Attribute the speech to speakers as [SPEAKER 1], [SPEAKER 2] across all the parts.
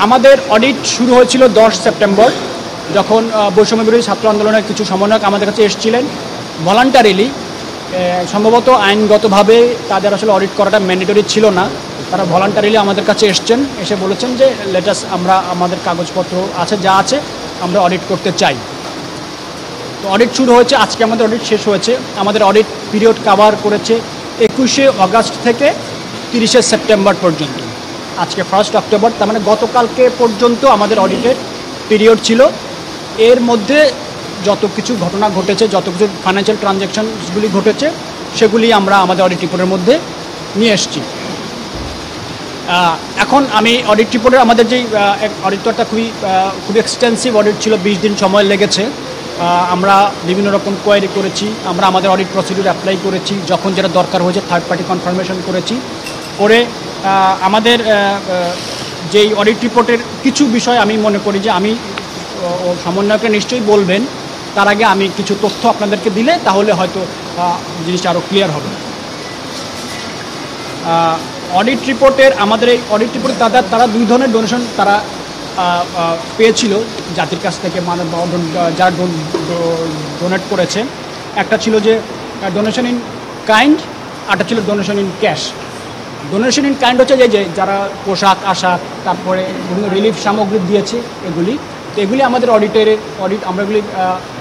[SPEAKER 1] আমাদের অডিট শুরু হয়েছিল 10 সেপ্টেম্বর, যখন বৈষম্য বিরোধী ছাত্র আন্দোলনের কিছু সমন্বয়ক আমাদের কাছে এসেছিলেন ভলান্টারিলি। সম্ভবত আইনগতভাবে তাদের আসলে অডিট করাটা ম্যান্ডেটরি ছিল না, তারা ভলান্টারিলি আমাদের কাছে এসছেন, এসে বলেছেন যে লেটাস আমরা আমাদের কাগজপত্র আছে যা আছে আমরা অডিট করতে চাই। তো অডিট শুরু হয়েছে, আজকে আমাদের অডিট শেষ হয়েছে। আমাদের অডিট পিরিয়ড কভার করেছে 21শে অগাস্ট থেকে 30শে সেপ্টেম্বর পর্যন্ত। আজকে 1 অক্টোবর, তার মানে গতকালকে পর্যন্ত আমাদের অডিটের পিরিয়ড ছিল। এর মধ্যে যত কিছু ঘটনা ঘটেছে, যত কিছু ফাইন্যান্সিয়াল ট্রানজ্যাকশনসগুলি ঘটেছে, সেগুলি আমরা আমাদের অডিট রিপোর্টের মধ্যে নিয়ে এসেছি। এখন আমি অডিট রিপোর্টের আমাদের যেই অডিটটা খুবই এক্সটেন্সিভ অডিট ছিল, 20 দিন সময় লেগেছে। আমরা বিভিন্ন রকম কোয়ারি করেছি, আমরা আমাদের অডিট প্রসিডিউর অ্যাপ্লাই করেছি, যখন যেটা দরকার হয়েছে থার্ড পার্টি কনফার্মেশন করেছি। করে আমাদের যেই অডিট রিপোর্টের কিছু বিষয় আমি মনে করি যে আমি সমন্বয়কে নিশ্চয়ই বলবেন, তার আগে আমি কিছু তথ্য আপনাদেরকে দিলে তাহলে হয়তো জিনিসটা আরও ক্লিয়ার হবে। অডিট রিপোর্টের আমাদের এই অডিট রিপোর্টে তারা 2 ধরনের ডোনেশন তারা পেয়েছিল জাতির কাছ থেকে, মানে যারা ডোনেট করেছে। একটা ছিল যে ডোনেশন ইন কাইন্ড, আরটা ছিল donation in cash. Donation in kind হচ্ছে যে যারা পোশাক আশাক, তারপরে বিভিন্ন রিলিফ সামগ্রী দিয়েছে এগুলি আমাদের অডিট আমরা এগুলি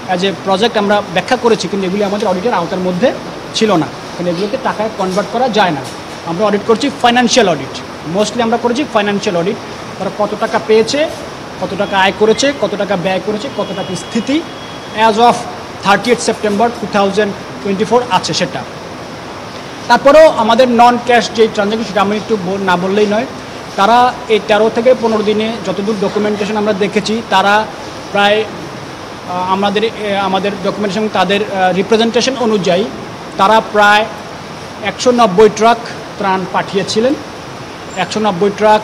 [SPEAKER 1] অ্যাজ এ প্রজেক্ট আমরা ব্যাখ্যা করেছি, কিন্তু এগুলি আমাদের অডিটের আওতার মধ্যে ছিল না, কারণ এগুলোকে টাকায় কনভার্ট করা যায় না। আমরা অডিট করছি ফাইন্যান্সিয়াল অডিট, মোস্টলি আমরা করেছি ফাইন্যান্সিয়াল অডিট। তারা কত টাকা পেয়েছে, কত টাকা আয় করেছে, কত টাকা ব্যয় করেছে, কত টাকা স্থিতি অ্যাজ অফ 30 সেপ্টেম্বর 2024 আছে সেটা। তারপরেও আমাদের নন ক্যাশ যে ট্রানজ্যাকশন, সেটা আমি একটু না বললেই নয়। তারা এই 13 থেকে 15 দিনে যতদূর ডকুমেন্টেশন আমরা দেখেছি, তারা প্রায় আমাদের ডকুমেন্টেশন তাদের রিপ্রেজেন্টেশন অনুযায়ী তারা প্রায় 190 ট্রাক ত্রাণ পাঠিয়েছিলেন। 190 ট্রাক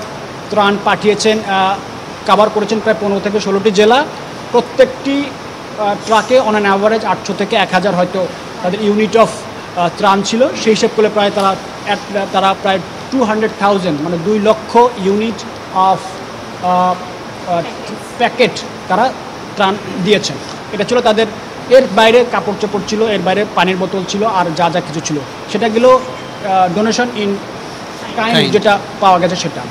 [SPEAKER 1] ত্রাণ পাঠিয়েছেন, কভার করেছেন প্রায় 15 থেকে 16টি জেলা। প্রত্যেকটি ট্রাকে অন অ্যান অ্যাভারেজ 800 থেকে 1000 হয়তো তাদের ইউনিট অফ ত্রাণ ছিল। সেই হিসেব করলে প্রায় তারা প্রায় 200,000 মানে 2 লক্ষ ইউনিট অফ প্যাকেট তারা ত্রাণ দিয়েছেন। এটা ছিল তাদের। এর বাইরে কাপড় চোপড় ছিল, এর বাইরে পানির বোতল ছিল, আর যা যা কিছু ছিল সেটা গেল ডোনেশন ইন কাইন্ড যেটা পাওয়া গেছে সেটা।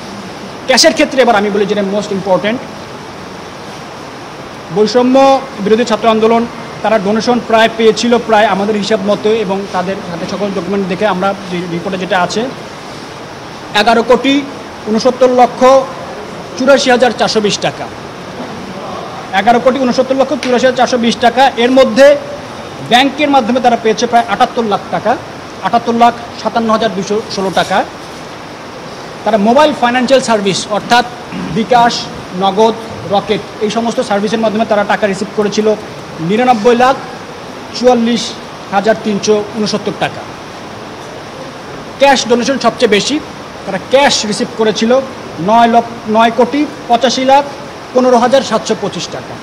[SPEAKER 1] ক্যাশের ক্ষেত্রে এবার আমি বলি যেটা মোস্ট ইম্পর্ট্যান্ট, বৈষম্য বিরোধী ছাত্র আন্দোলন তারা ডোনেশন প্রায় পেয়েছিল প্রায় আমাদের হিসাব মতো, এবং তাদের হাতে সকল ডকুমেন্ট দেখে আমরা রিপোর্টে যেটা আছে 11,69,84,420 টাকা। 11,69,84,420 টাকা। এর মধ্যে ব্যাংকের মাধ্যমে তারা পেয়েছে প্রায় 78 লাখ টাকা, 78,57,216 টাকা। তারা মোবাইল ফাইন্যান্সিয়াল সার্ভিস অর্থাৎ বিকাশ, নগদ, রকেট এই সমস্ত সার্ভিসের মাধ্যমে তারা টাকা রিসিভ করেছিল 99,44,369 টাকা। ক্যাশ ডোনেশন সবচেয়ে বেশি, তারা ক্যাশ রিসিভ করেছিল 9,85,15,725 টাকা।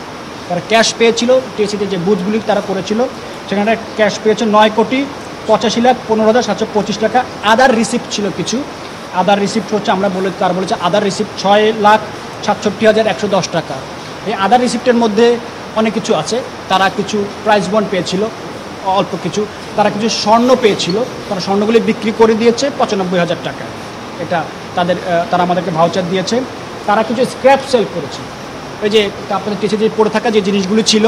[SPEAKER 1] তারা ক্যাশ পেয়েছিল, টিএসিতে যে বুথগুলি তারা করেছিল সেখানে ক্যাশ পেয়েছে 9,85,15,725 টাকা। আদার রিসিপ্ট ছিল কিছু, আদার রিসিপ্ট হচ্ছে তারা বলেছে আদার রিসিপ্ট 6,67,110 টাকা। এই আদার রিসিপ্টের মধ্যে অনেক কিছু আছে। তারা কিছু প্রাইজ বন্ড পেয়েছিল অল্প কিছু, তারা কিছু স্বর্ণ পেয়েছিল, তারা স্বর্ণগুলি বিক্রি করে দিয়েছে 95,000 টাকা। এটা তারা আমাদেরকে ভাউচার দিয়েছে। তারা কিছু স্ক্র্যাপ সেল করেছে, ওই যে আপনাদের কিছু যে পড়ে থাকা যে জিনিসগুলি ছিল,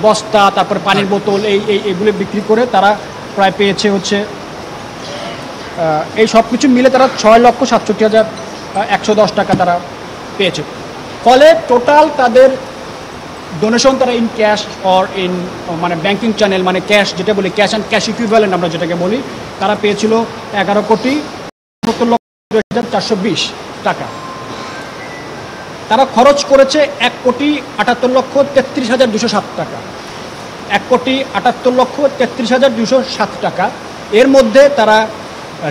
[SPEAKER 1] বস্তা, তারপরে পানির বোতল, এইগুলো বিক্রি করে তারা প্রায় পেয়েছে হচ্ছে এই সব কিছু মিলে তারা 6,67,110 টাকা তারা পেয়েছে। ফলে টোটাল তাদের ডোনেশন তারা ইন ক্যাশ অর ইন মানে ব্যাংকিং চ্যানেল মানে ক্যাশ যেটা বলি, ক্যাশ অ্যান্ড ক্যাশ ইকুইভ্যালেন্ট আমরা যেটাকে বলি, তারা পেয়েছিল 11,70,420 টাকা। তারা খরচ করেছে 1,78,33,207 টাকা, 1,78,33,207 টাকা। এর মধ্যে তারা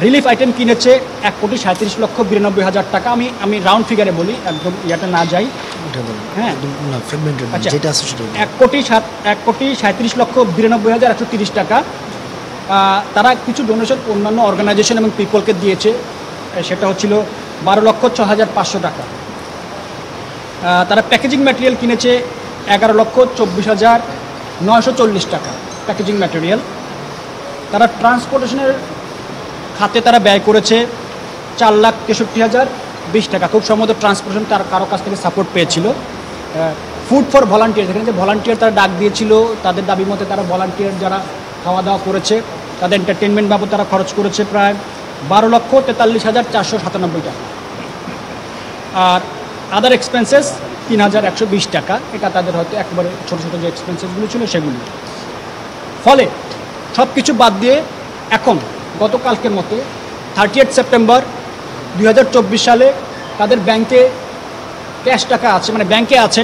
[SPEAKER 1] রিলিফ আইটেম কিনেছে 1,37,92,000 টাকা। আমি রাউন্ড ফিগারে বলি, একদম ইয়াটা না যাই। হ্যাঁ, 1,37,92,130 টাকা। তারা কিছু ডোনেশন অন্যান্য অর্গানাইজেশন এবং পিপলকে দিয়েছে, সেটা হচ্ছিল 12,06,500 টাকা। তারা প্যাকেজিং ম্যাটেরিয়াল কিনেছে 11,24,940 টাকা প্যাকেজিং ম্যাটেরিয়াল। তারা ট্রান্সপোর্টেশনের খাতে তারা ব্যয় করেছে 4,63,020 টাকা। খুব সম্ভবত ট্রান্সপোর্টেশন তার কারো কাছ থেকে সাপোর্ট পেয়েছিল। ফুড ফর ভলান্টিয়ার, যেখানে যে ভলান্টিয়ার তারা ডাক দিয়েছিল, তাদের দাবি মতে তারা ভলান্টিয়ার যারা খাওয়া দাওয়া করেছে, তাদের এন্টারটেনমেন্ট বাবদ তারা খরচ করেছে প্রায় 12,43,497 টাকা। আর আদার এক্সপেন্সেস 3,120 টাকা। এটা তাদের হয়তো একেবারে ছোটো ছোটো যে এক্সপেন্সেসগুলো ছিল সেগুলি। ফলে সব কিছু বাদ দিয়ে এখন গতকালকের মতো 30 সেপ্টেম্বর 2024 সালে তাদের ব্যাংকে ক্যাশ টাকা আছে, মানে ব্যাংকে আছে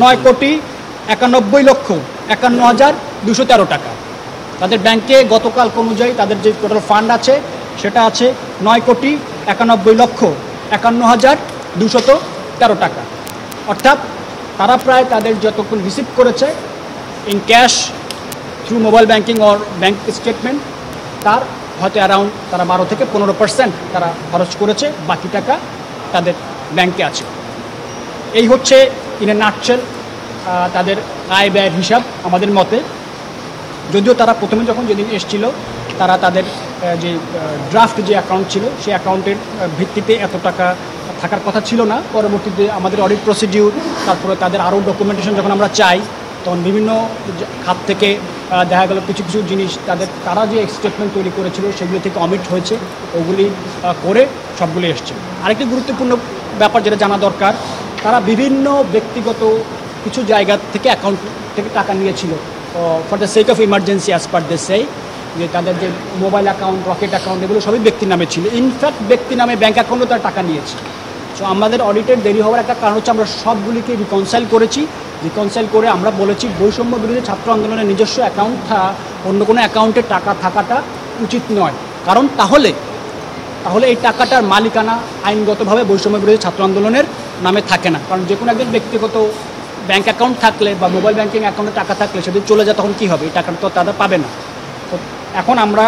[SPEAKER 1] 9,91,51,213 টাকা। তাদের ব্যাংকে গতকাল অনুযায়ী তাদের যে টোটাল ফান্ড আছে সেটা আছে 9,91,51,213 টাকা। অর্থাৎ তারা প্রায় তাদের যতক্ষণ রিসিভ করেছে in cash through mobile banking or bank statement, তার হয়তো অ্যারাউন্ড তারা 12 থেকে 15% তারা খরচ করেছে, বাকি টাকা তাদের ব্যাংকে আছে। এই হচ্ছে ইন এ নাটশেল তাদের আয় ব্যয়ের হিসাব আমাদের মতে। যদিও তারা প্রথমে যখন যেদিন এসেছিল তারা তাদের যে ড্রাফট যে অ্যাকাউন্ট ছিল সেই অ্যাকাউন্টের ভিত্তিতে এত টাকা থাকার কথা ছিল না। পরবর্তীতে আমাদের অডিট প্রসিডিউর, তারপরে তাদের আরও ডকুমেন্টেশন যখন আমরা চাই, তখন বিভিন্ন খাত থেকে দেখা গেল কিছু কিছু জিনিস তারা যে স্টেটমেন্ট তৈরি করেছিল সেগুলি থেকে অমিট হয়েছে, ওগুলি করে সবগুলি এসছে। আরেকটি গুরুত্বপূর্ণ ব্যাপার যেটা জানা দরকার, তারা বিভিন্ন ব্যক্তিগত কিছু জায়গা থেকে অ্যাকাউন্ট থেকে টাকা নিয়েছিল for the sake of emergency as per they say, যে তাদের যে মোবাইল অ্যাকাউন্ট, রকেট অ্যাকাউন্ট, এগুলো সবই ব্যক্তির নামে ছিল। ইনফ্যাক্ট ব্যক্তি নামে ব্যাঙ্ক অ্যাকাউন্টও তারা টাকা নিয়েছে। সো আমাদের অডিটের দেরি হওয়ার একটা কারণ হচ্ছে আমরা সবগুলিকে রিকনসাইল করেছি। রিকনসাইল করে আমরা বলেছি বৈষম্য বিরোধী ছাত্র আন্দোলনের নিজস্ব অ্যাকাউন্ট ছাড়া অন্য কোনো অ্যাকাউন্টে টাকা থাকাটা উচিত নয়। কারণ তাহলে এই টাকাটার মালিকানা আইনগতভাবে বৈষম্য বিরোধী ছাত্র আন্দোলনের নামে থাকে না। কারণ যে কোনো একজন ব্যক্তিগত ব্যাঙ্ক অ্যাকাউন্ট থাকলে বা মোবাইল ব্যাঙ্কিং অ্যাকাউন্টে টাকা থাকলে সেদিন চলে যায়, তখন কী হবে? এই টাকাটা তো তারা পাবে না। তো এখন আমরা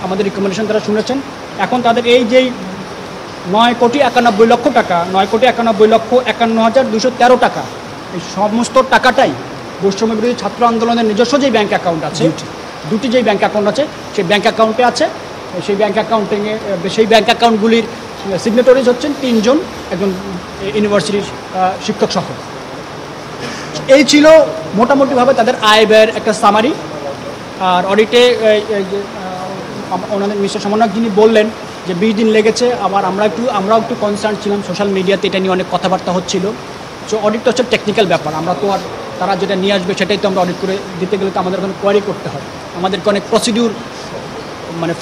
[SPEAKER 1] আমাদের রিকমেন্ডেশন তারা শুনেছেন। এখন তাদের এই যেই 9,91,00,000 টাকা, 9,91,51,213 টাকা, এই সমস্ত টাকাটাই বৈষম্য বিরোধী ছাত্র আন্দোলনের নিজস্ব যেই ব্যাঙ্ক অ্যাকাউন্ট আছে, দুটি যেই ব্যাঙ্ক অ্যাকাউন্ট আছে সেই ব্যাঙ্ক অ্যাকাউন্টে আছে। সেই ব্যাঙ্ক অ্যাকাউন্টগুলির সিগনেটরিজ হচ্ছেন 3 জন, একজন ইউনিভার্সিটির শিক্ষক সহ। এই ছিল মোটামুটিভাবে তাদের আয় ব্যয়ের একটা সামারি। আর অডিটে ওনাদের মিস্টার সমন্বয়ক যিনি বললেন যে 20 দিন লেগেছে, আবার আমরাও একটু কনসার্ন ছিলাম, সোশ্যাল মিডিয়াতে এটা নিয়ে অনেক কথাবার্তা হচ্ছিল। সো অডিটটা হচ্ছে টেকনিক্যাল ব্যাপার, আমরা তো আর তারা যেটা নিয়ে আসবে সেটাই তো আমরা অডিট করে দিতে গেলে তো আমাদের ওখানে কোয়ারি করতে হয়, আমাদেরকে অনেক প্রসিডিউর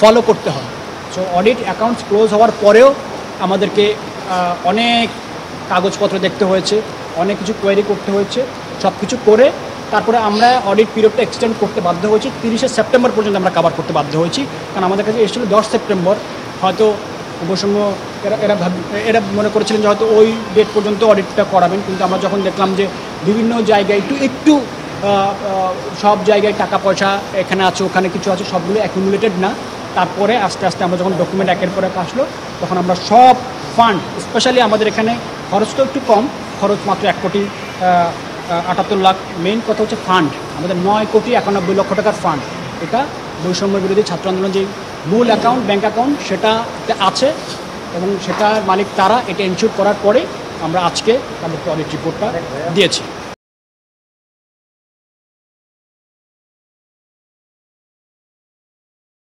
[SPEAKER 1] ফলো করতে হয়। সো অডিট অ্যাকাউন্টস ক্লোজ হওয়ার পরেও আমাদেরকে অনেক কাগজপত্র দেখতে হয়েছে, অনেক কিছু কোয়ারি করতে হয়েছে। সব কিছু করে তারপরে আমরা অডিট পিরিয়ডটা এক্সটেন্ড করতে বাধ্য হয়েছি। 30 সেপ্টেম্বর পর্যন্ত আমরা কভার করতে বাধ্য হয়েছি, কারণ আমাদের কাছে এসেছিল 10 সেপ্টেম্বর। হয়তো অবশ্যম্য এরা মনে করেছিলেন যে হয়তো ওই ডেট পর্যন্ত অডিটটা করাবেন, কিন্তু আমরা যখন দেখলাম যে বিভিন্ন জায়গায় একটু সব জায়গায় টাকা পয়সা এখানে আছে ওখানে কিছু আছে, সবগুলো অ্যাকুমুলেটেড না, তারপরে আস্তে আস্তে আমরা যখন ডকুমেন্ট একের পর এক আসলো তখন আমরা সব ফান্ড, স্পেশালি আমাদের এখানে খরচ তো একটু কম, খরচ মাত্র 1,78,00,000। মেইন কথা হচ্ছে ফান্ড, আমাদের 9,91,00,000 টাকার ফান্ড। এটা বৈষম্য বিরোধী ছাত্র আন্দোলন যে মূল অ্যাকাউন্ট, ব্যাঙ্ক অ্যাকাউন্ট, সেটাতে আছে এবং সেটার মালিক তারা। এটা এনশিওর করার পরে আমরা আজকে তাদেরকে অডিট রিপোর্টটা দিয়েছি।